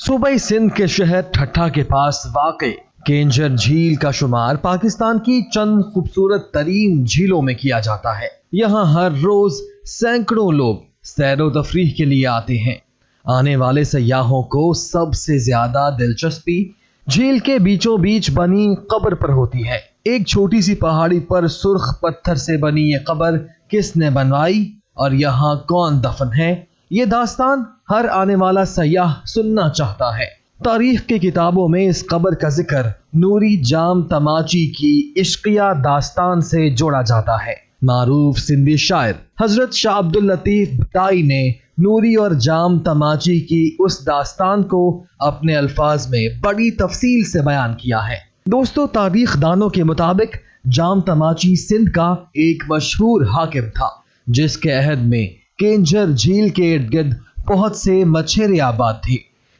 सूबाई सिंध के शहर ठट्ठा के पास वाक़े केंजर झील का शुमार पाकिस्तान की चंद खूबसूरत तरीन झीलों में किया जाता है। यहाँ हर रोज सैकड़ों लोग सैरो तफरीह के लिए आते हैं। आने वाले सयाहों को सबसे ज्यादा दिलचस्पी झील के बीचों बीच बनी कब्र पर होती है। एक छोटी सी पहाड़ी पर सुर्ख पत्थर से बनी ये कब्र किसने बनवाई और यहाँ कौन दफन है, ये दास्तान हर आने वाला सयाह सुनना चाहता है। तारीख की किताबों में इस कब्र का जिक्र नूरी जाम तमाची की इश्किया दास्तान से जोड़ा जाता है। मारूफ सिंधी शायर हजरत शाह अब्दुल लतीफ भटाई ने नूरी और जाम तमाची की उस दास्तान को अपने अल्फाज में बड़ी तफसील से बयान किया है। दोस्तों, तारीख दानों के मुताबिक जाम तमाची सिंध का एक मशहूर हाकिम था, जिसके अहद में केंजर झील के इर्द गिर्द बहुत से मछेरे आबाद थे।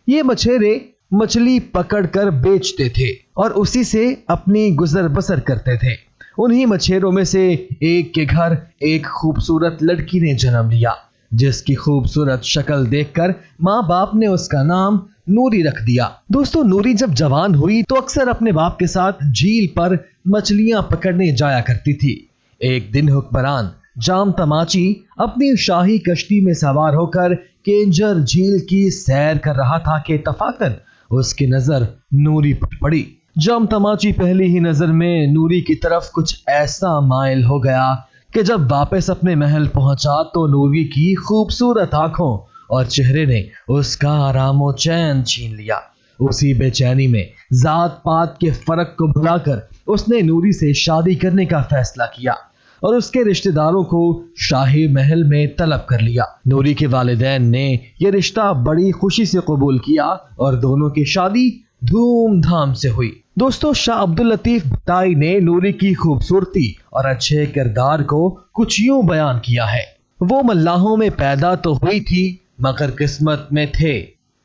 ये मछेरे मछली पकड़कर बेचते थे और उसी से अपनी गुजर बसर करते थे। उन्हीं मछेरों में से एक के घर एक खूबसूरत लड़की ने जन्म लिया, जिसकी खूबसूरत शक्ल देखकर माँ बाप ने उसका नाम नूरी रख दिया। दोस्तों, नूरी जब जवान हुई तो अक्सर अपने बाप के साथ झील पर मछलियां पकड़ने जाया करती थी। एक दिन हुक्मरान जाम तमाची अपनी शाही कश्ती में सवार होकर केंजर झील की सैर कर रहा था कि इत्तफाकन उसकी नजर नूरी पर पड़ी। जाम तमाची पहली ही नजर में नूरी की तरफ कुछ ऐसा माइल हो गया कि जब वापस अपने महल पहुंचा तो नूरी की खूबसूरत आंखों और चेहरे ने उसका आराम व चैन छीन लिया। उसी बेचैनी में जात पात के फर्क को भुलाकर उसने नूरी से शादी करने का फैसला किया और उसके रिश्तेदारों को शाही महल में तलब कर लिया। नूरी के वालिदैन ने यह रिश्ता बड़ी खुशी से कबूल किया और दोनों की शादी धूमधाम से हुई। दोस्तों, शाह अब्दुल लतीफ भटाई ने नूरी की खूबसूरती और अच्छे किरदार को कुछ यूं बयान किया है। वो मल्लाहों में पैदा तो हुई थी मगर किस्मत में थे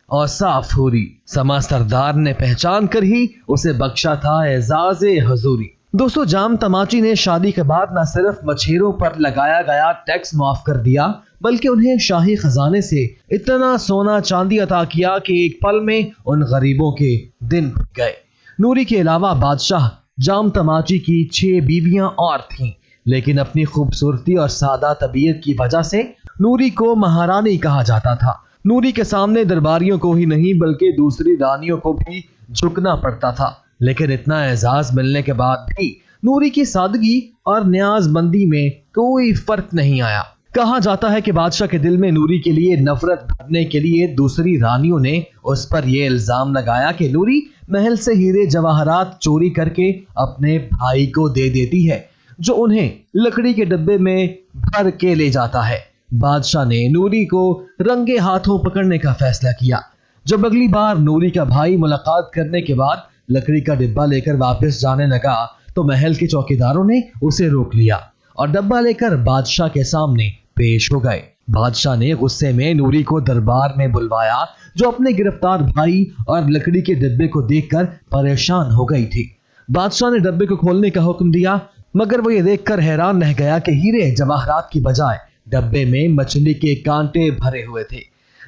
और साफ हुरी, समा सरदार ने पहचान कर ही उसे बख्शा था एजाज़े हजूरी। दोस्तों, जाम तमाची ने शादी के बाद न सिर्फ मछेरों पर लगाया गया टैक्स माफ कर दिया, बल्कि उन्हें शाही खजाने से इतना सोना चांदी अता किया कि एक पल में उन गरीबों के दिन बीत गए। नूरी के अलावा बादशाह जाम तमाची की 6 बीवियां और थीं, लेकिन अपनी खूबसूरती और सादा तबीयत की वजह से नूरी को महारानी कहा जाता था। नूरी के सामने दरबारियों को ही नहीं बल्कि दूसरी रानियों को भी झुकना पड़ता था, लेकिन इतना एजाज मिलने के बाद भी नूरी की सादगी और न्याज़मंदी में कोई फर्क नहीं आया। कहा जाता है कि बादशाह के दिल में नूरी के लिए नफरत भरने के लिए दूसरी रानियों ने उस पर यह इल्जाम लगाया कि नूरी महल से हीरे जवाहरात चोरी करके अपने भाई को दे देती है, जो उन्हें लकड़ी के डब्बे में भर के ले जाता है। बादशाह ने नूरी को रंगे हाथों पकड़ने का फैसला किया। जब अगली बार नूरी का भाई मुलाकात करने के बाद लकड़ी का डिब्बा लेकर वापस जाने लगा तो महल के चौकीदारों ने उसे रोक लिया और डब्बा लेकर बादशाह के सामने पेश हो गए। बादशाह ने गुस्से में नूरी को दरबार में बुलवाया, जो अपने गिरफ्तार भाई और लकड़ी के डिब्बे को देखकर परेशान हो गई थी। बादशाह ने डब्बे को खोलने का हुक्म दिया, मगर वो ये देखकर हैरान रह गया कि हीरे जवाहरात की बजाय डब्बे में मछली के कांटे भरे हुए थे।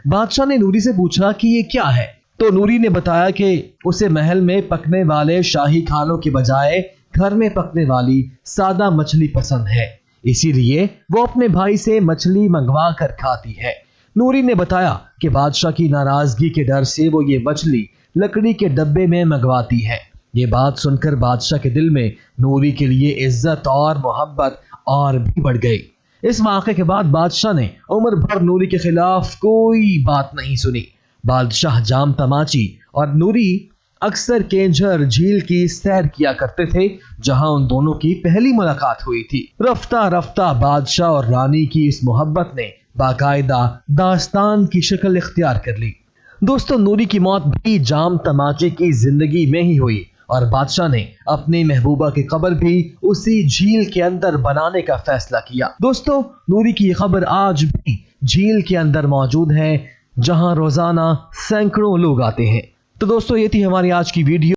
बादशाह ने नूरी से पूछा कि ये क्या है, तो नूरी ने बताया कि उसे महल में पकने वाले शाही खानों की बजाय घर में पकने वाली सादा मछली पसंद है, इसीलिए वो अपने भाई से मछली मंगवा कर खाती है। नूरी ने बताया कि बादशाह की नाराजगी के डर से वो ये मछली लकड़ी के डब्बे में मंगवाती है। ये बात सुनकर बादशाह के दिल में नूरी के लिए इज्जत और मोहब्बत और भी बढ़ गई। इस वाक़े के बाद बादशाह ने उम्र भर नूरी के खिलाफ कोई बात नहीं सुनी। बादशाह जाम तमाची और नूरी अक्सर केंजर झील की सैर किया करते थे, जहां उन दोनों की पहली मुलाकात हुई थी। रफ्ता रफ्ता बादशाह और रानी की इस मोहब्बत ने बाकायदा दास्तान की शक्ल इख्तियार कर ली। दोस्तों, नूरी की मौत भी जाम तमाची की जिंदगी में ही हुई और बादशाह ने अपनी महबूबा की कब्र भी उसी झील के अंदर बनाने का फैसला किया। दोस्तों, नूरी की कब्र आज भी झील के अंदर मौजूद है, जहां रोजाना सैकड़ों लोग आते हैं। तो दोस्तों, ये थी हमारी आज की वीडियो।